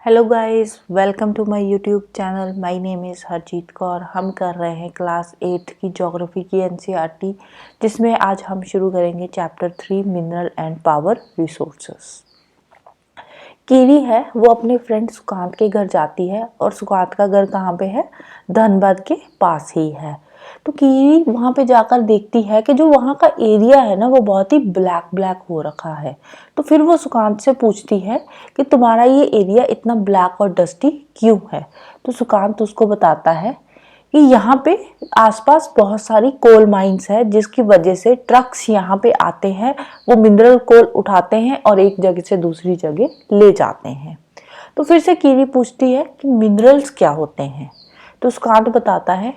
Hello guys, welcome to my YouTube channel. My name is Harjeet Kaur. हम कर रहे हैं क्लास 8 की ज्योग्राफी की एनसीईआरटी, जिसमें आज हम शुरू करेंगे chapter 3 mineral and power resources. कीरी है वो अपने फ्रेंड सुकांत के घर जाती है और सुकांत का घर कहाँ पे है? धनबाद के पास ही है। तो कीरी वहाँ पे जाकर देखती है कि जो वहाँ का एरिया है ना वो बहुत ही ब्लैक ब्लैक हो रखा है। तो फिर वो सुकांत से पूछती है कि तुम्हारा ये एरिया इतना ब्लैक और डस्टी क्यों है? तो सुकांत उसको बताता है कि यहाँ पे आसपास बहुत सारी कोल माइंस है, जिसकी वजह से ट्रक्स यहाँ पे आते हैं, वो मिनरल कोल उठाते हैं और एक जगह से दूसरी जगह ले जाते हैं। तो फिर से कीरी पूछती है कि मिनरल्स क्या होते हैं? तो सुकांत बताता है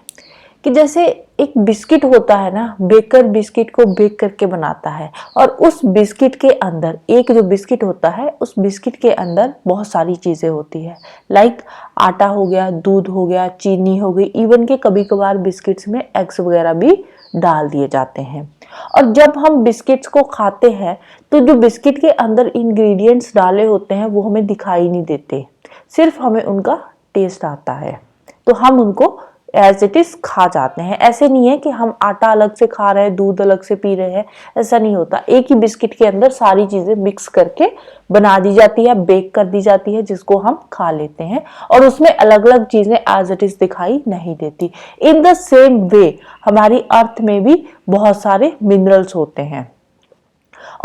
कि जैसे एक बिस्किट होता है ना, बेकर बिस्किट को बेक करके बनाता है और उस बिस्किट के अंदर एक जो बिस्किट होता है उस बिस्किट के अंदर बहुत सारी चीज़ें होती है, लाइक आटा हो गया, दूध हो गया, चीनी हो गई, इवन के कभी कभार बिस्किट्स में एग्स वगैरह भी डाल दिए जाते हैं। और जब हम बिस्किट्स को खाते हैं तो जो बिस्किट के अंदर इंग्रेडिएंट्स डाले होते हैं वो हमें दिखाई नहीं देते, सिर्फ हमें उनका टेस्ट आता है, तो हम उनको एज इट इज खा जाते हैं। ऐसे नहीं है कि हम आटा अलग से खा रहे हैं, दूध अलग से पी रहे हैं, ऐसा नहीं होता। एक ही बिस्किट के अंदर सारी चीजें मिक्स करके बना दी जाती है, बेक कर दी जाती है, जिसको हम खा लेते हैं और उसमें अलग अलग चीजें एज इट इज दिखाई नहीं देती। इन द सेम वे हमारी अर्थ में भी बहुत सारे मिनरल्स होते हैं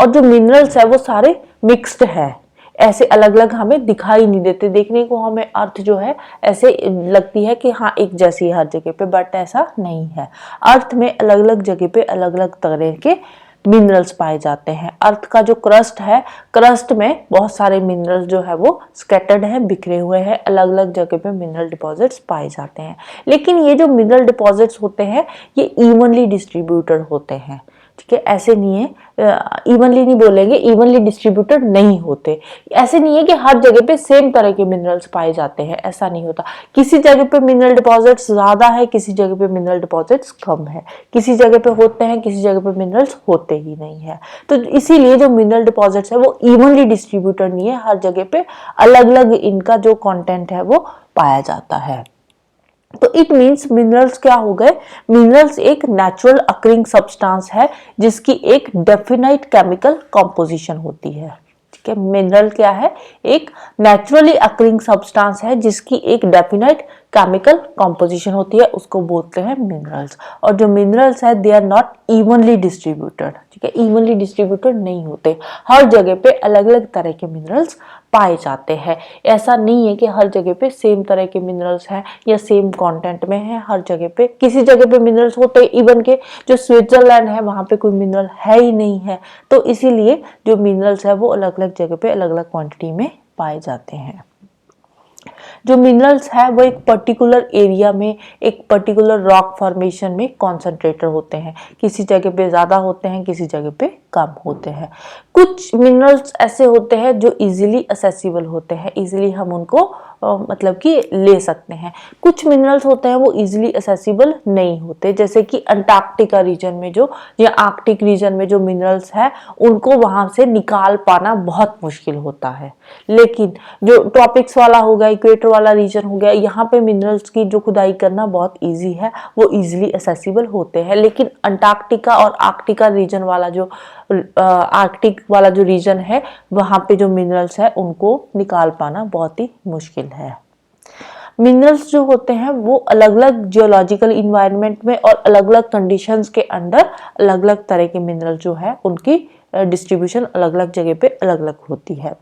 और जो मिनरल्स है वो सारे मिक्स्ड है, ऐसे अलग अलग हमें दिखाई नहीं देते। देखने को हमें अर्थ जो है ऐसे लगती है कि हाँ एक जैसी है हर जगह पे, बट ऐसा नहीं है। अर्थ में अलग अलग जगह पे अलग अलग तरह के मिनरल्स पाए जाते हैं। अर्थ का जो क्रस्ट है, क्रस्ट में बहुत सारे मिनरल्स जो है वो स्कैटर्ड है, बिखरे हुए हैं, अलग अलग जगह पे मिनरल डिपॉजिट्स पाए जाते हैं। लेकिन ये जो मिनरल डिपॉजिट्स होते हैं ये इवनली डिस्ट्रीब्यूटेड होते हैं, ठीक है। ऐसे नहीं है, इवनली नहीं बोलेंगे, इवनली डिस्ट्रीब्यूटेड नहीं होते। ऐसे नहीं है कि हर जगह पे सेम तरह के मिनरल्स पाए जाते हैं, ऐसा नहीं होता। किसी जगह पे मिनरल डिपॉजिट्स ज्यादा है, किसी जगह पे मिनरल डिपॉजिट्स कम है, किसी जगह पे होते हैं, किसी जगह पे मिनरल्स होते ही नहीं है। तो इसीलिए जो मिनरल डिपॉजिट्स है वो इवनली डिस्ट्रीब्यूटेड नहीं है, हर जगह पे अलग अलग इनका जो कॉन्टेंट है वो पाया जाता है। तो इट मीन्स मिनरल्स क्या हो गए? मिनरल्स एक नेचुरल अकरिंग सब्सटेंस है जिसकी एक डेफिनाइट केमिकल कॉम्पोजिशन होती है, ठीक है। मिनरल क्या है? एक नेचुरली अकरिंग सब्सटेंस है जिसकी एक डेफिनाइट केमिकल कॉम्पोजिशन होती है, उसको बोलते हैं मिनरल्स। और जो मिनरल्स है they are not evenly distributed, ठीक है, इवनली डिस्ट्रीब्यूटेड नहीं होते। हर जगह पे अलग अलग तरह के मिनरल्स पाए जाते हैं। ऐसा नहीं है कि हर जगह पे सेम तरह के मिनरल्स हैं या सेम कंटेंट में है। हर जगह पे किसी जगह पे मिनरल्स होते हैं, इवन के जो स्विट्जरलैंड है वहां पे कोई मिनरल है ही नहीं है। तो इसीलिए जो मिनरल्स है वो अलग अलग जगह पे अलग अलग क्वांटिटी में पाए जाते हैं। जो मिनरल्स है वो एक पर्टिकुलर एरिया में, एक पर्टिकुलर रॉक फॉर्मेशन में कॉन्सेंट्रेटेड होते हैं। किसी जगह पे ज्यादा होते हैं, किसी जगह पे कम होते हैं। कुछ मिनरल्स ऐसे होते हैं जो इजीली असेसिबल होते हैं, इजीली हम उनको मतलब कि ले सकते हैं। कुछ मिनरल्स होते हैं वो इजीली असेसिबल नहीं होते, जैसे कि अंटार्कटिका रीजन में जो या आर्कटिक रीजन में जो मिनरल्स है उनको वहां से निकाल पाना बहुत मुश्किल होता है। लेकिन जो ट्रॉपिक्स वाला हो गया, इक्वेटर वाला रीजन हो गया, यहाँ पे मिनरल्स की जो खुदाई करना बहुत इजी है, वो इजीली असेसिबल होते हैं। लेकिन अंटार्कटिका और आर्कटिका रीजन वाला जो आर्कटिक वाला जो रीजन है वहां पे जो मिनरल्स है उनको निकाल पाना बहुत ही मुश्किल है। मिनरल्स जो होते हैं वो अलग अलग जियोलॉजिकल इन्वायरमेंट में और अलग अलग कंडीशंस के अंदर अलग अलग तरह के मिनरल जो है उनकी डिस्ट्रीब्यूशन अलग अलग जगह पे अलग अलग होती है।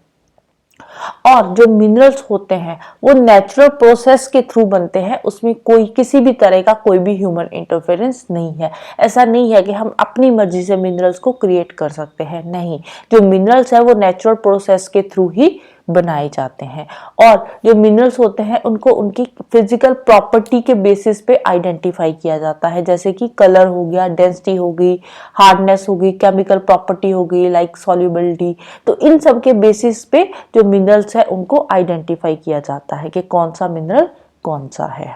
और जो मिनरल्स होते हैं वो नेचुरल प्रोसेस के थ्रू बनते हैं, उसमें कोई किसी भी तरह का कोई भी ह्यूमन इंटरफेरेंस नहीं है। ऐसा नहीं है कि हम अपनी मर्जी से मिनरल्स को क्रिएट कर सकते हैं, नहीं। जो मिनरल्स है वो नेचुरल प्रोसेस के थ्रू ही बनाए जाते हैं। और जो मिनरल्स होते हैं उनको उनकी फिजिकल प्रॉपर्टी के बेसिस पे आइडेंटिफाई किया जाता है, जैसे कि कलर हो गया, डेंसिटी हो गई, हार्डनेस हो गई, केमिकल प्रॉपर्टी हो गई लाइक सॉल्युबिलिटी। तो इन सब के बेसिस पे जो मिनरल्स है उनको आइडेंटिफाई किया जाता है कि कौन सा मिनरल कौन सा है।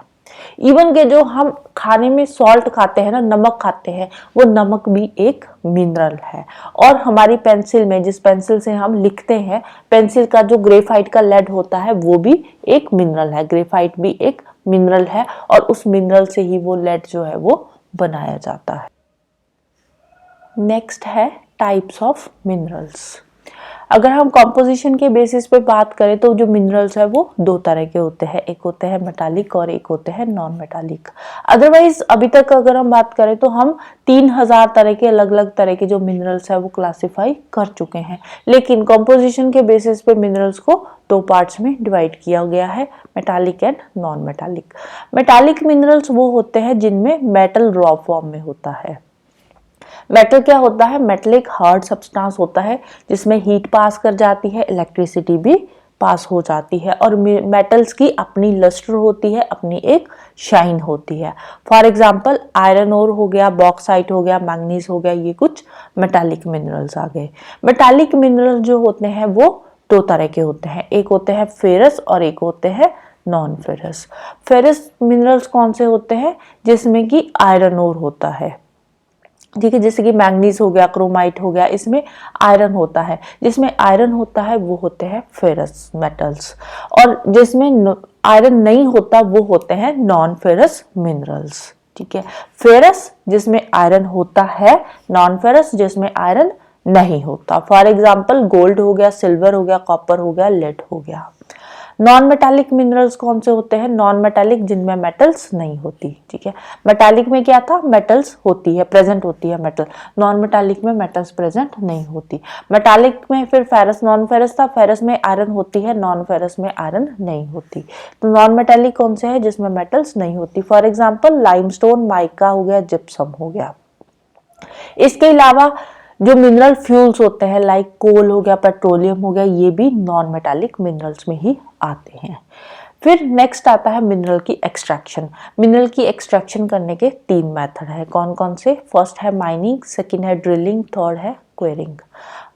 इवन के जो हम खाने में सॉल्ट खाते हैं ना, नमक खाते हैं, वो नमक भी एक मिनरल है। और हमारी पेंसिल में, जिस पेंसिल से हम लिखते हैं, पेंसिल का जो ग्रेफाइट का लेड होता है वो भी एक मिनरल है। ग्रेफाइट भी एक मिनरल है और उस मिनरल से ही वो लेड जो है वो बनाया जाता है। नेक्स्ट है टाइप्स ऑफ मिनरल्स। अगर हम कंपोजिशन के बेसिस पे बात करें तो जो मिनरल्स है वो दो तरह के होते हैं, एक होते हैं मेटालिक और एक होते हैं नॉन मेटालिक। अदरवाइज अभी तक अगर हम बात करें तो हम 3000 तरह के अलग अलग तरह के जो मिनरल्स है वो क्लासिफाई कर चुके हैं, लेकिन कंपोजिशन के बेसिस पे मिनरल्स को दो पार्ट्स में डिवाइड किया गया है, metallic and non metallic. Metallic minerals वो होते हैं जिनमें मेटल रॉ फॉर्म में होता है। मेटल क्या होता है? मेटल एक हार्ड सब्सटेंस होता है जिसमें हीट पास कर जाती है, इलेक्ट्रिसिटी भी पास हो जाती है, और मेटल्स की अपनी लस्टर होती है, अपनी एक शाइन होती है। फॉर एग्जांपल आयरन ओर हो गया, बॉक्साइट हो गया, मैंगनीज हो गया, ये कुछ मेटालिक मिनरल्स आ गए। मेटालिक मिनरल जो होते हैं वो दो तरह के होते हैं, एक होते हैं फेरस और एक होते हैं नॉन फेरस। फेरस मिनरल्स कौन से होते हैं? जिसमें कि आयरन ओर होता है, ठीक है, जैसे कि मैंगनीज हो गया, क्रोमाइट हो गया, इसमें आयरन होता है। जिसमें आयरन होता है वो होते हैं फेरस मेटल्स, और जिसमें आयरन नहीं होता वो होते हैं नॉन फेरस मिनरल्स। ठीक है, फेरस जिसमें आयरन होता है, नॉन फेरस जिसमें आयरन नहीं होता। फॉर एग्जाम्पल गोल्ड हो गया, सिल्वर हो गया, कॉपर हो गया, लेड हो गया। नॉन मेटालिक मिनरल्स कौन से होते हैं? नॉन मेटालिक जिनमें मेटल्स नहीं होती। ठीक है, मेटालिक में क्या था? मेटल्स होती है, प्रेजेंट होती है मेटल। नॉन मेटालिक में मेटल्स प्रेजेंट नहीं होती। मेटालिक में फिर फेरस नॉन फेरस था, फेरस में आयरन होती है, नॉन फेरस में आयरन नहीं होती। तो नॉन मेटालिक कौन से है? जिसमें मेटल्स नहीं होती। फॉर एग्जाम्पल लाइमस्टोन, माइका हो गया, जिप्सम हो गया। इसके अलावा जो मिनरल फ्यूल्स होते हैं लाइक कोल हो गया, पेट्रोलियम हो गया, ये भी नॉन मेटालिक मिनरल्स में ही आते हैं। फिर नेक्स्ट आता है मिनरल की एक्सट्रैक्शन। मिनरल की एक्सट्रैक्शन करने के 3 मेथड है। कौन कौन से? फर्स्ट है माइनिंग, सेकंड है ड्रिलिंग, थर्ड है क्वेरिंग।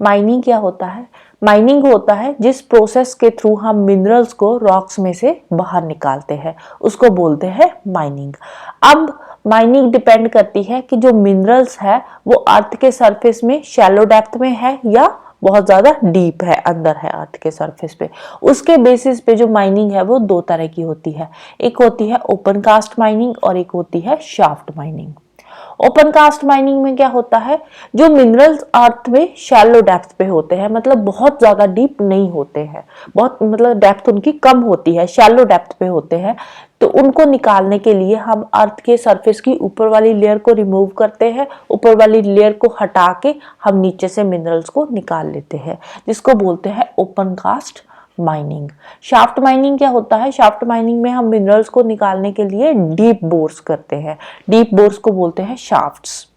माइनिंग क्या होता है? माइनिंग होता है जिस प्रोसेस के थ्रू हम मिनरल्स को रॉक्स में से बाहर निकालते हैं, उसको बोलते हैं माइनिंग। अब माइनिंग डिपेंड करती है कि जो मिनरल्स है वो अर्थ के सरफेस में शैलो डेप्थ में है या बहुत ज्यादा डीप है, अंदर है अर्थ के सरफेस पे। उसके बेसिस पे जो माइनिंग है वो दो तरह की होती है, एक होती है ओपन कास्ट माइनिंग और एक होती है shaft mining. Open cast mining में क्या होता है? जो मिनरल्स अर्थ में शैलो डेप्थ पे होते हैं, मतलब बहुत ज्यादा डीप नहीं होते हैं, बहुत मतलब डेप्थ उनकी कम होती है, शैलो डेप्थ पे होते हैं, तो उनको निकालने के लिए हम अर्थ के सरफेस की ऊपर वाली लेयर को रिमूव करते हैं, ऊपर वाली लेयर को हटा के हम नीचे से मिनरल्स को निकाल लेते हैं, जिसको बोलते हैं open cast mining. Shaft mining क्या होता है? शाफ्ट माइनिंग में हम मिनरल्स को निकालने के लिए डीप बोर्स करते हैं, डीप बोर्स को बोलते हैं शाफ्ट्स।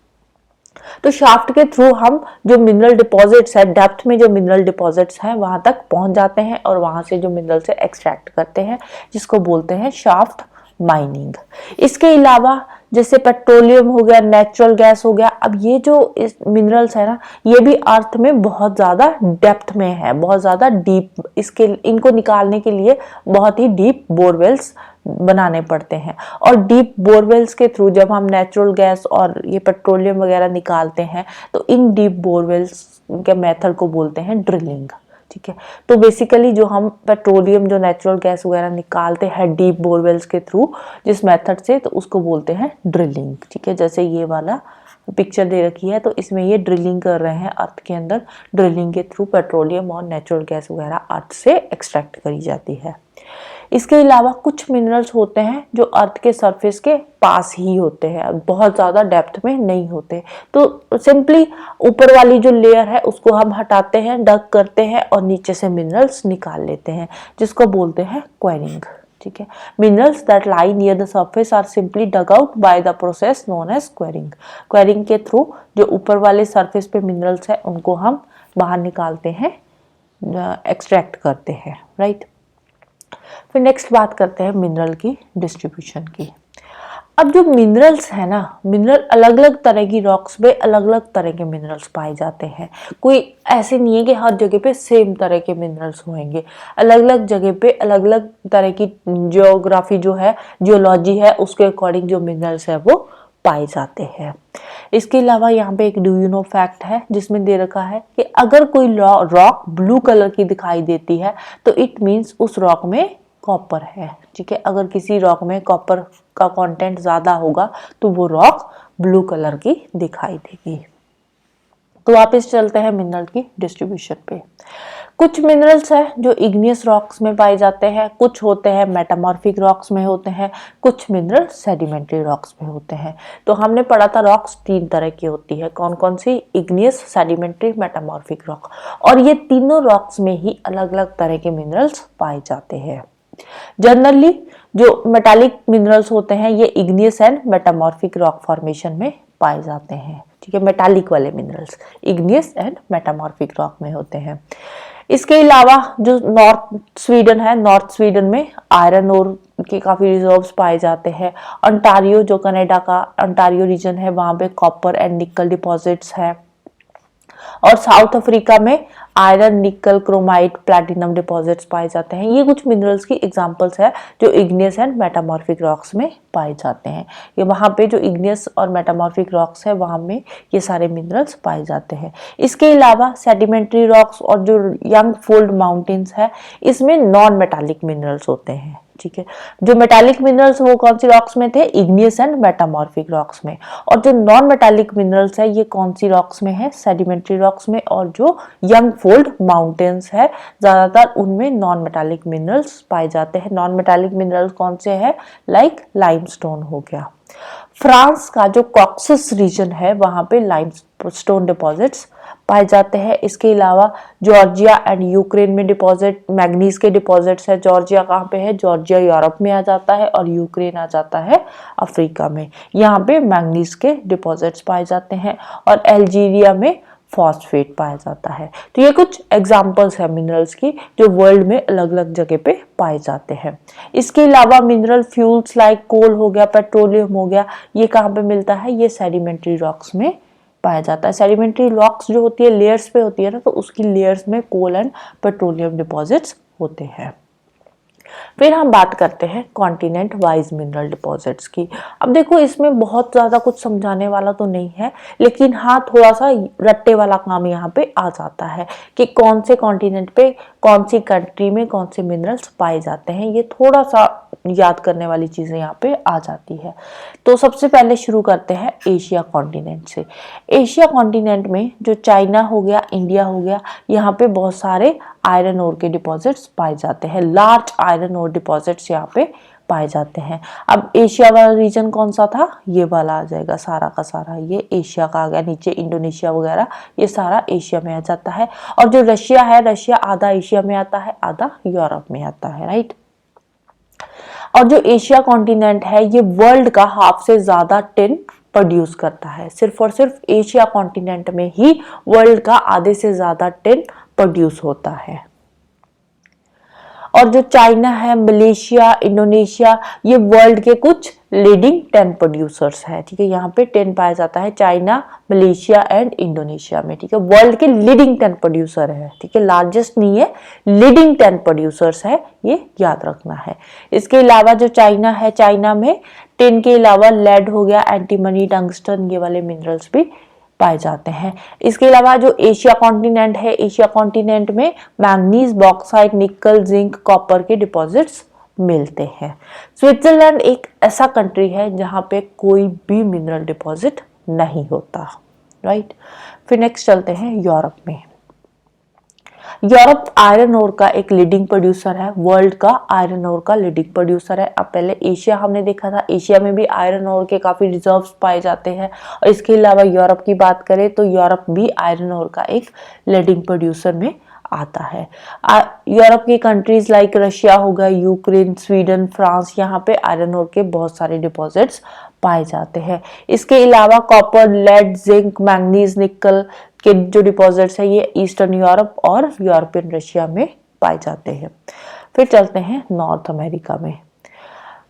तो शाफ्ट के थ्रू हम जो मिनरल डिपॉजिट्स है, डेप्थ में जो मिनरल डिपॉजिट्स हैं वहां तक पहुंच जाते हैं और वहां से जो मिनरल से एक्सट्रैक्ट करते हैं, जिसको बोलते हैं शाफ्ट माइनिंग। इसके अलावा जैसे पेट्रोलियम हो गया, नेचुरल गैस हो गया, अब ये जो मिनरल्स है ना, ये भी अर्थ में बहुत ज्यादा डेप्थ में है, बहुत ज्यादा डीप, इसके इनको निकालने के लिए बहुत ही डीप बोरवेल्स बनाने पड़ते हैं। और डीप बोरवेल्स के थ्रू जब हम नेचुरल गैस और ये पेट्रोलियम वगैरह निकालते हैं तो इन डीप बोरवेल्स के मेथड को बोलते हैं ड्रिलिंग। ठीक है, तो बेसिकली जो हम पेट्रोलियम, जो नेचुरल गैस वगैरह निकालते हैं डीप बोरवेल्स के थ्रू जिस मेथड से, तो उसको बोलते हैं ड्रिलिंग। ठीक है, जैसे ये वाला पिक्चर दे रखी है तो इसमें ये ड्रिलिंग कर रहे हैं अर्थ के अंदर, ड्रिलिंग के थ्रू पेट्रोलियम और नेचुरल गैस वगैरह अर्थ से एक्सट्रैक्ट करी जाती है। इसके अलावा कुछ मिनरल्स होते हैं जो अर्थ के सरफेस के पास ही होते हैं, बहुत ज़्यादा डेप्थ में नहीं होते, तो सिंपली ऊपर वाली जो लेयर है उसको हम हटाते हैं, डग करते हैं और नीचे से मिनरल्स निकाल लेते हैं, जिसको बोलते हैं क्वेरिंग। ठीक है, minerals that lie near the surface are simply dug out by the process known as quarrying. Quarrying के थ्रू जो ऊपर वाले सरफेस पे मिनरल्स है उनको हम बाहर निकालते हैं, एक्सट्रैक्ट करते हैं, राइट। फिर नेक्स्ट बात करते हैं मिनरल की डिस्ट्रीब्यूशन की। अब जो मिनरल्स है ना, मिनरल अलग अलग तरह की रॉक्स में अलग अलग तरह के मिनरल्स पाए जाते हैं। कोई ऐसे नहीं है कि हर जगह पे सेम तरह के मिनरल्स होंगे। अलग अलग जगह पे अलग अलग तरह की जियोग्राफी जो है, जियोलॉजी है, उसके अकॉर्डिंग जो मिनरल्स है वो पाए जाते हैं। इसके अलावा यहाँ पे एक डू यू नो फैक्ट है जिसमें दे रखा है कि अगर कोई रॉक ब्लू कलर की दिखाई देती है तो इट मीन्स उस रॉक में कॉपर है। ठीक है, अगर किसी रॉक में कॉपर का कंटेंट ज्यादा होगा तो वो रॉक ब्लू कलर की दिखाई देगी। तो वापस चलते हैं मिनरल की डिस्ट्रीब्यूशन पे। कुछ मिनरल्स है जो इग्नियस रॉक्स में पाए जाते हैं, कुछ होते हैं मेटामॉर्फिक रॉक्स में होते हैं, कुछ मिनरल सेडिमेंट्री रॉक्स में होते हैं। तो हमने पढ़ा था रॉक्स 3 तरह की होती है, कौन कौन सी? Igneous, sedimentary, metamorphic rock. और ये तीनों रॉक्स में ही अलग अलग तरह के मिनरल्स पाए जाते हैं। जनरली जो मेटालिक मिनरल्स होते हैं ये igneous and metamorphic rock formation में पाए जाते हैं। ठीक है, मेटालिक वाले minerals igneous and metamorphic rock में होते हैं। इसके अलावा जो नॉर्थ स्वीडन है, नॉर्थ स्वीडन में आयरन ओर के काफी रिजर्व्स पाए जाते हैं। अंटारियो जो कनाडा का अंटारियो रीजन है, वहां पे कॉपर एंड निकल डिपॉजिट्स है। और साउथ अफ्रीका में आयरन, निकल, क्रोमाइट, प्लैटिनम डिपॉजिट्स पाए जाते हैं। ये कुछ मिनरल्स की एग्जांपल्स है जो इग्नियस एंड मेटामॉर्फिक रॉक्स में पाए जाते हैं। ये वहां पे जो इग्नियस और मेटामॉर्फिक रॉक्स है वहां में ये सारे मिनरल्स पाए जाते हैं। इसके अलावा सेडिमेंट्री रॉक्स और जो यंग फोल्ड माउंटेन्स है इसमें नॉन मेटालिक मिनरल्स होते हैं। ठीक है, जो मेटालिक मिनरल्स वो कौन सी रॉक्स में थे? इग्नियस एंड मेटामॉर्फिक रॉक्स में। और जो नॉन मेटालिक मिनरल्स है ये कौन सी रॉक्स में है? सेडिमेंट्री रॉक्स में। और जो यंग फोल्ड माउंटेन्स है ज्यादातर उनमें नॉन मेटालिक मिनरल्स पाए जाते हैं। नॉन मेटालिक मिनरल्स कौन से हैं? लाइक लाइमस्टोन हो गया। फ्रांस का जो कॉक्सस रीजन है वहां पे लाइमस्टोन डिपॉजिट्स पाए जाते हैं। इसके अलावा जॉर्जिया एंड यूक्रेन में डिपॉजिट मैग्नीज के डिपॉजिट्स है। जॉर्जिया कहाँ पे है? जॉर्जिया यूरोप में आ जाता है और यूक्रेन आ जाता है अफ्रीका में। यहाँ पे मैग्नीज के डिपॉजिट्स पाए जाते हैं। और अल्जीरिया में फॉस्फेट पाया जाता है। तो ये कुछ एग्जांपल्स है मिनरल्स की जो वर्ल्ड में अलग अलग जगह पे पाए जाते हैं। इसके अलावा मिनरल फ्यूल्स लाइक कोल हो गया, पेट्रोलियम हो गया, ये कहाँ पे मिलता है? ये सेडिमेंट्री रॉक्स में पाया जाता है। सेडिमेंट्री रॉक्स जो होती है लेयर्स पे होती है ना, तो उसकी लेयर्स में कोल एंड पेट्रोलियम डिपॉजिट्स होते हैं। फिर हम बात करते हैं कॉन्टिनेंट वाइज मिनरल डिपॉजिट्स की। अब देखो इसमें बहुत ज्यादा कुछ समझाने वाला तो नहीं है, लेकिन हाँ थोड़ा सा रट्टे वाला काम यहाँ पे आ जाता है कि कौन से कॉन्टिनेंट पे कौन सी कंट्री में कौन से मिनरल्स पाए जाते हैं। ये थोड़ा सा याद करने वाली चीजें यहाँ पे आ जाती है। तो सबसे पहले शुरू करते हैं एशिया कॉन्टिनेंट से। एशिया कॉन्टिनेंट में जो चाइना हो गया, इंडिया हो गया, यहाँ पे बहुत सारे आयरन ओर के डिपॉजिट्स पाए जाते हैं। लार्ज आयरन ओर डिपॉजिट्स यहाँ पे पाए जाते हैं। अब एशिया वाला रीजन कौन सा था? ये वाला आ जाएगा सारा का सारा, ये एशिया का आ गया। नीचे इंडोनेशिया वगैरह ये सारा एशिया में आ जाता है। और जो रशिया है, रशिया आधा एशिया में आता है, आधा यूरोप में आता है, राइट। और जो एशिया कॉन्टिनेंट है ये वर्ल्ड का हाफ से ज्यादा टिन प्रोड्यूस करता है। सिर्फ और सिर्फ एशिया कॉन्टिनेंट में ही वर्ल्ड का आधे से ज्यादा टिन प्रोड्यूस होता है। और जो चाइना है, मलेशिया, इंडोनेशिया, ये वर्ल्ड के कुछ लीडिंग 10 प्रोड्यूसर्स है। ठीक है, यहाँ पे 10 पाया जाता है चाइना, मलेशिया एंड इंडोनेशिया में। ठीक है, वर्ल्ड के लीडिंग 10 प्रोड्यूसर है। ठीक है, लार्जेस्ट नहीं है, लीडिंग 10 प्रोड्यूसर्स है, ये याद रखना है। इसके अलावा जो चाइना है, चाइना में टिन के अलावा लेड हो गया, एंटीमनी, टंगस्टन, ये वाले मिनरल्स भी पाए जाते हैं। इसके अलावा जो एशिया कॉन्टिनेंट है, एशिया कॉन्टिनेंट में मैंगनीज, बॉक्साइट, निकल, जिंक, कॉपर के डिपॉजिट्स मिलते हैं। स्विट्जरलैंड एक ऐसा कंट्री है जहां पे कोई भी मिनरल डिपॉजिट नहीं होता, राइट। फिर नेक्स्ट चलते हैं यूरोप में। यूरोप आयरन ओर का एक लीडिंग प्रोड्यूसर है, वर्ल्ड का आयरन ओर का लीडिंग प्रोड्यूसर है। अब पहले एशिया हमने देखा था, एशिया में भी आयरन ओर के काफी रिजर्व्स पाए जाते हैं। और इसके अलावा यूरोप की बात करें तो यूरोप भी आयरन ओर का एक लीडिंग प्रोड्यूसर में आता है। यूरोप की कंट्रीज लाइक रशिया हो गया, यूक्रेन, स्वीडन, फ्रांस, यहाँ पे आयरन ओर के बहुत सारे डिपॉजिट्स पाए जाते हैं। इसके अलावा कॉपर, लेड, जिंक, मैंगनीज, निकल के जो डिपॉजिट्स है ये ईस्टर्न यूरोप और यूरोपियन रशिया में पाए जाते हैं। फिर चलते हैं नॉर्थ अमेरिका में।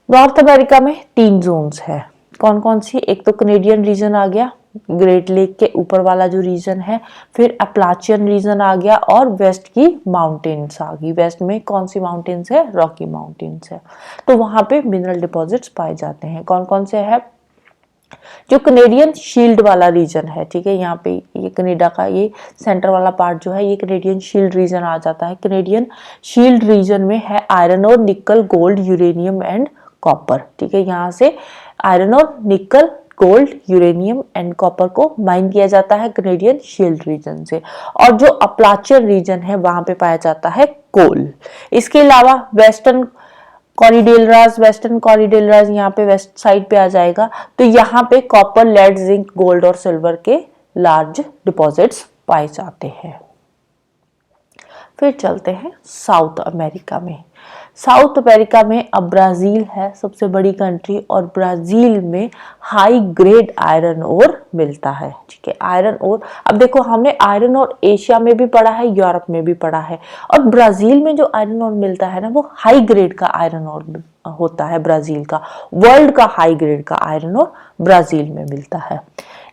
नॉर्थ अमेरिका में 3 जोन्स है। कौन कौन सी, एक तो कनेडियन रीजन आ गया, ग्रेट लेक के ऊपर वाला जो रीजन है, फिर अपलाचियन रीजन आ गया, और वेस्ट की माउंटेन्स आ गई। वेस्ट में कौन सी माउंटेन्स है, रॉकी माउंटेन्स है। तो वहां पे मिनरल डिपॉजिट्स पाए जाते हैं। कौन कौन से है, जो कनेडियन शील्ड वाला रीजन है, ठीक है, यहाँ पे ये कनेडा का ये सेंटर वाला पार्ट जो है ये कनेडियन शील्ड रीजन आ जाता है। कनेडियन शील्ड रीजन में है आयरन और निकल, गोल्ड, यूरेनियम एंड कॉपर, ठीक है। यहाँ से आयरन और निकल, गोल्ड, यूरेनियम एंड कॉपर को माइन किया जाता है कनेडियन शील्ड रीजन से। और जो अपलाचियन रीजन है वहां पे पाया जाता है कोल। इसके अलावा वेस्टर्न कॉरिडेलरास यहाँ पे वेस्ट साइड पे आ जाएगा। तो यहाँ पे कॉपर, लेड, जिंक, गोल्ड और सिल्वर के लार्ज डिपॉजिट्स पाए जाते हैं। फिर चलते हैं साउथ अमेरिका में। साउथ अमेरिका में अब ब्राजील है सबसे बड़ी कंट्री, और ब्राजील में हाई ग्रेड आयरन ओर मिलता है, ठीक है। आयरन ओर, अब देखो हमने आयरन ओर एशिया में भी पढ़ा है, यूरोप में भी पढ़ा है, और ब्राजील में जो आयरन ओर मिलता है ना वो हाई ग्रेड का आयरन ओर होता है ब्राजील का। वर्ल्ड का हाई ग्रेड का आयरन ओर ब्राजील में मिलता है।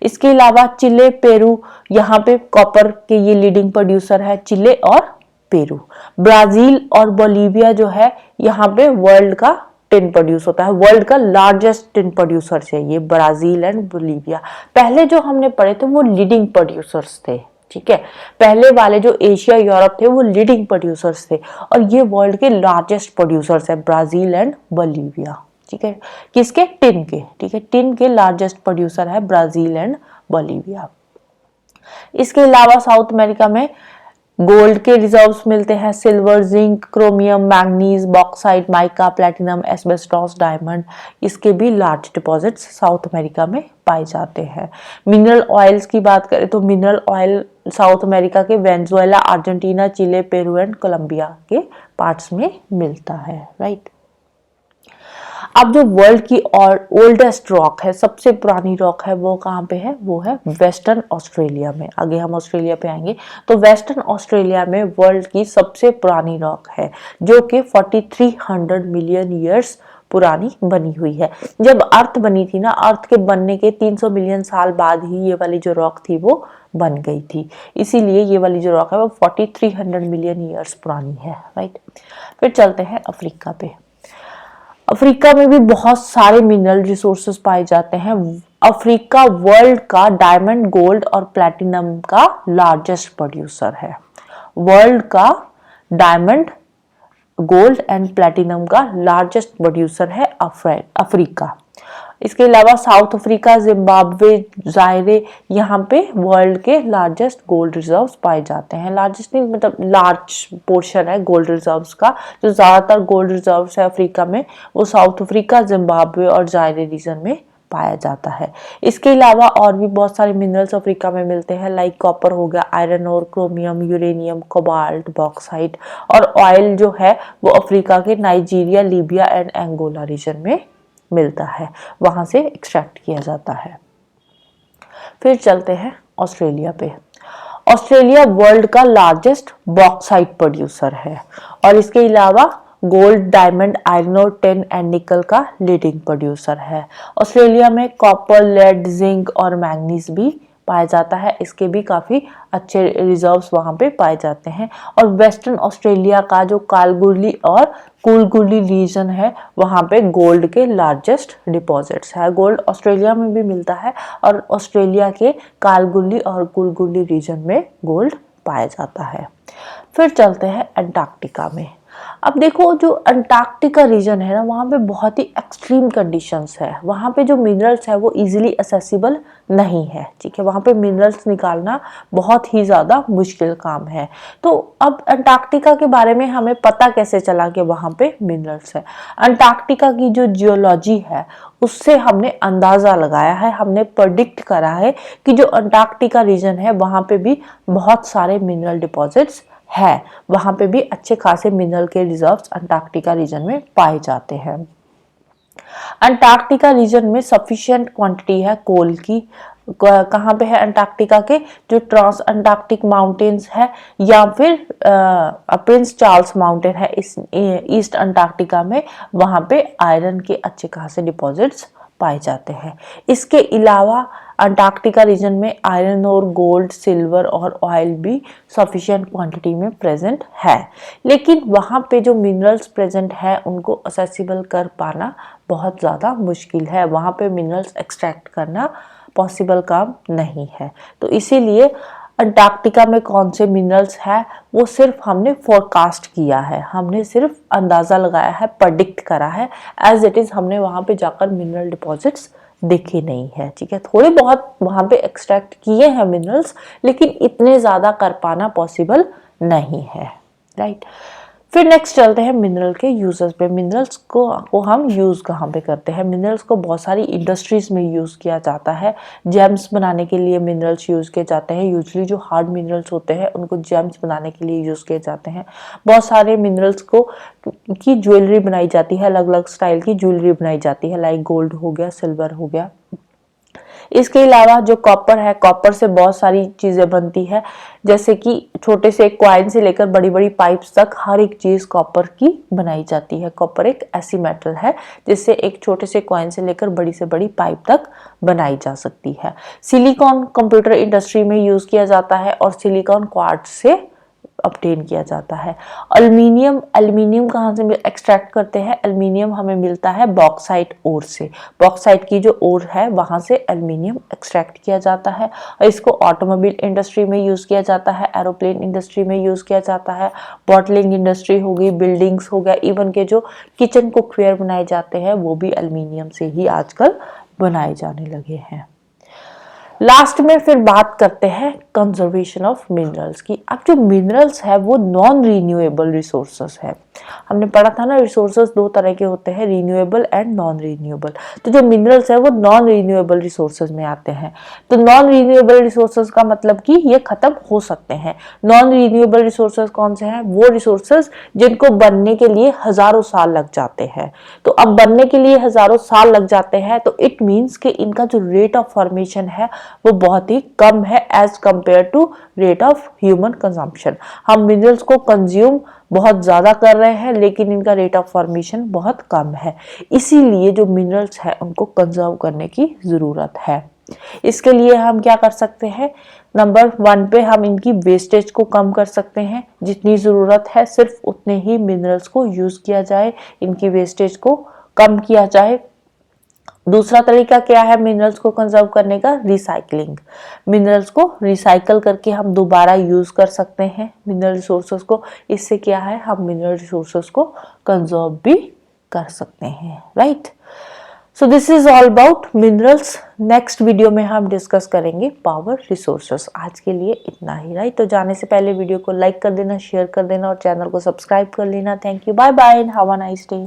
इसके अलावा चिले, पेरू, यहाँ पे कॉपर के ये लीडिंग प्रोड्यूसर है, चिले और पेरू। ब्राजील और बोलीविया जो है यहाँ पे वर्ल्ड का टिन प्रोड्यूस होता है, वर्ल्ड का लार्जेस्ट टिन प्रोड्यूसर है ये ब्राजील एंड बोलीविया। पहले जो हमने पढ़े थे वो लीडिंग प्रोड्यूसर्स थे, ठीक है। पहले वाले जो एशिया यूरोप थे वो लीडिंग प्रोड्यूसर्स थे, और ये वर्ल्ड के लार्जेस्ट प्रोड्यूसर्स है ब्राजील एंड बोलीविया, ठीक है। किसके, टिन के, ठीक है। टिन के लार्जेस्ट प्रोड्यूसर है ब्राजील एंड बोलीविया। इसके अलावा साउथ अमेरिका में गोल्ड के रिजर्व्स मिलते हैं, silver, zinc, chromium, manganese, bauxite, mica, platinum, asbestos, diamond, इसके भी लार्ज डिपॉजिट्स साउथ अमेरिका में पाए जाते हैं। मिनरल ऑयल्स की बात करें तो मिनरल ऑयल साउथ अमेरिका के Venezuela, Argentina, Chile, Peru and Colombia के पार्ट्स में मिलता है, राइट। अब जो वर्ल्ड की और ओल्डेस्ट रॉक है, सबसे पुरानी रॉक है, वो कहाँ पे है, वो है वेस्टर्न ऑस्ट्रेलिया में। आगे हम ऑस्ट्रेलिया पे आएंगे। तो वेस्टर्न ऑस्ट्रेलिया में वर्ल्ड की सबसे पुरानी रॉक है, जो कि 4300 मिलियन ईयर्स पुरानी बनी हुई है। जब अर्थ बनी थी ना, अर्थ के बनने के 300 मिलियन साल बाद ही ये वाली जो रॉक थी वो बन गई थी, इसीलिए ये वाली जो रॉक है वो 4300 मिलियन ईयर्स पुरानी है, राइट। फिर चलते हैं अफ्रीका पे। अफ्रीका में भी बहुत सारे मिनरल रिसोर्सेज पाए जाते हैं। अफ्रीका वर्ल्ड का डायमंड, गोल्ड और प्लैटिनम का लार्जेस्ट प्रोड्यूसर है। वर्ल्ड का डायमंड, गोल्ड एंड प्लैटिनम का लार्जेस्ट प्रोड्यूसर है अफ्रीका। इसके अलावा साउथ अफ्रीका, जिम्बाब्वे, जायरे, यहाँ पे वर्ल्ड के लार्जेस्ट गोल्ड रिजर्व्स पाए जाते हैं। लार्जेस्ट नहीं, मतलब लार्ज पोर्शन है गोल्ड रिजर्व्स का। जो ज्यादातर गोल्ड रिजर्व्स है अफ्रीका में वो साउथ अफ्रीका, जिम्बाब्वे और जायरे रीजन में पाया जाता है। इसके अलावा और भी बहुत सारे मिनरल्स अफ्रीका में मिलते हैं, लाइक कॉपर हो गया, आयरन और, क्रोमियम, यूरेनियम, कोबाल्ट, बॉक्साइट, और ऑयल जो है वो अफ्रीका के Nigeria, Libya and Angola region में मिलता है, वहां से एक्सट्रैक्ट किया जाता है। फिर चलते हैं ऑस्ट्रेलिया पे। ऑस्ट्रेलिया वर्ल्ड का लार्जेस्ट बॉक्साइट प्रोड्यूसर है, और इसके अलावा गोल्ड, डायमंड, आयरन और, टिन एंड निकल का लीडिंग प्रोड्यूसर है। ऑस्ट्रेलिया में कॉपर, लेड, जिंक और मैग्नीज भी पाया जाता है, इसके भी काफी अच्छे रिजर्व्स वहां पे पाए जाते हैं। और वेस्टर्न ऑस्ट्रेलिया का जो कालगुरली और कूलगुरली रीजन है वहां पे गोल्ड के लार्जेस्ट डिपॉजिट्स है। गोल्ड ऑस्ट्रेलिया में भी मिलता है, और ऑस्ट्रेलिया के कालगुरली और कूलगुरली रीजन में गोल्ड पाया जाता है। फिर चलते हैं अंटार्कटिका में। अब देखो जो अंटार्कटिका रीजन है ना, वहाँ पे बहुत ही एक्सट्रीम कंडीशंस है। वहाँ पे जो मिनरल्स है वो इजीली एक्सेसिबल नहीं है, ठीक है। वहाँ पे मिनरल्स निकालना बहुत ही ज़्यादा मुश्किल काम है। तो अब अंटार्कटिका के बारे में हमें पता कैसे चला कि वहाँ पे मिनरल्स है? अंटार्कटिका की जो जियोलॉजी है उससे हमने अंदाज़ा लगाया है, हमने प्रेडिक्ट करा है कि जो अंटार्कटिका रीजन है वहाँ पे भी बहुत सारे मिनरल डिपॉजिट्स है, वहां पे भी अच्छे खासे मिनरल के रिजर्व्स अंटार्कटिका रीजन में पाए जाते हैं। अंटार्कटिका रीजन में सफिशिएंट क्वांटिटी है कोल की। कहाँ पे है अंटार्कटिका के? जो ट्रांस अंटार्कटिक माउंटेन्स है, या फिर प्रिंस चार्ल्स माउंटेन है इस ईस्ट अंटार्कटिका में, वहां पे आयरन के अच्छे खासे डिपॉजिट्स पाए जाते हैं। इसके अलावा अंटार्कटिका रीजन में आयरन और गोल्ड, सिल्वर और ऑयल भी सफिशिएंट क्वांटिटी में प्रेजेंट है, लेकिन वहाँ पे जो मिनरल्स प्रेजेंट है उनको असेसिबल कर पाना बहुत ज़्यादा मुश्किल है। वहाँ पे मिनरल्स एक्सट्रैक्ट करना पॉसिबल काम नहीं है। तो इसीलिए अंटार्कटिका में कौन से मिनरल्स है वो सिर्फ हमने फोरकास्ट किया है, हमने सिर्फ अंदाज़ा लगाया है, प्रेडिक्ट करा है। एज इट इज़ हमने वहाँ पे जाकर मिनरल डिपॉजिट्स देखे नहीं है, ठीक है। थोड़े बहुत वहाँ पे एक्सट्रैक्ट किए हैं मिनरल्स, लेकिन इतने ज़्यादा कर पाना पॉसिबल नहीं है, राइट। फिर नेक्स्ट चलते हैं मिनरल के यूजेस पे। मिनरल्स को हम यूज़ कहाँ पे करते हैं? मिनरल्स को बहुत सारी इंडस्ट्रीज में यूज़ किया जाता है। जेम्स बनाने के लिए मिनरल्स यूज़ किए जाते हैं। यूजली जो हार्ड मिनरल्स होते हैं उनको जेम्स बनाने के लिए यूज़ किए जाते हैं। बहुत सारे मिनरल्स को की ज्वेलरी बनाई जाती है, अलग अलग स्टाइल की ज्वेलरी बनाई जाती है, लाइक गोल्ड हो गया, सिल्वर हो गया। इसके अलावा जो कॉपर है, कॉपर से बहुत सारी चीज़ें बनती है, जैसे कि छोटे से कॉइन से लेकर बड़ी बड़ी पाइप्स तक हर एक चीज़ कॉपर की बनाई जाती है। कॉपर एक ऐसी मेटल है जिससे एक छोटे से कॉइन से लेकर बड़ी से बड़ी पाइप तक बनाई जा सकती है। सिलिकॉन कंप्यूटर इंडस्ट्री में यूज़ किया जाता है और सिलिकॉन क्वार्ट्ज से ऑब्टेन किया जाता है। एल्युमिनियम, एल्युमिनियम कहाँ से एक्सट्रैक्ट करते हैं? एल्युमिनियम हमें मिलता है बॉक्साइट ओर से। बॉक्साइट की जो ओर है वहाँ से एल्युमिनियम एक्सट्रैक्ट किया जाता है और इसको ऑटोमोबाइल इंडस्ट्री में यूज़ किया जाता है, एरोप्लेन इंडस्ट्री में यूज़ किया जाता है, बॉटलिंग इंडस्ट्री हो गई, बिल्डिंग्स हो गया, इवन के जो किचन कुकवेयर बनाए जाते हैं वो भी एल्युमिनियम से ही आजकल बनाए जाने लगे हैं। लास्ट में फिर बात करते हैं कंजर्वेशन ऑफ मिनरल्स की। अब जो मिनरल्स है वो नॉन रीन्यूएबल रिसोर्सेस है। हमने पढ़ा था ना, रिसोर्सेस दो तरह के होते हैं, रीन्यूएबल एंड नॉन रीन्यूएबल। तो जो मिनरल्स है वो नॉन रीन्यूएबल रिसोर्सेज में आते हैं। तो नॉन रीन्यूएबल रिसोर्सेज का मतलब कि ये खत्म हो सकते हैं। नॉन रीन्यूएबल रिसोर्सेज कौन से हैं? वो रिसोर्सेज जिनको बनने के लिए हजारों साल लग जाते हैं। तो अब बनने के लिए हजारों साल लग जाते हैं तो इट मीन्स कि इनका जो रेट ऑफ फॉर्मेशन है वो बहुत ही कम है as compare to rate of human consumption. हम मिनरल्स को कंज्यूम बहुत ज़्यादा कर रहे हैं लेकिन इनका रेट ऑफ फॉर्मेशन बहुत कम है। इसीलिए जो मिनरल्स है उनको कंजर्व करने की ज़रूरत है। इसके लिए हम क्या कर सकते हैं? नंबर 1 पे हम इनकी वेस्टेज को कम कर सकते हैं। जितनी ज़रूरत है सिर्फ उतने ही मिनरल्स को यूज़ किया जाए, इनकी वेस्टेज को कम किया जाए। दूसरा तरीका क्या है मिनरल्स को कंजर्व करने का? रिसाइकलिंग। मिनरल्स को रिसाइकल करके हम दोबारा यूज कर सकते हैं मिनरल रिसोर्सेज को। इससे क्या है, हम मिनरल रिसोर्सेज को कंजर्व भी कर सकते हैं, right. So this is all about minerals. Next video में हम डिस्कस करेंगे पावर रिसोर्सेज। आज के लिए इतना ही, राइट। तो जाने से पहले वीडियो को लाइक कर देना, शेयर कर देना और चैनल को सब्सक्राइब कर लेना। Thank you, bye bye and have a nice day.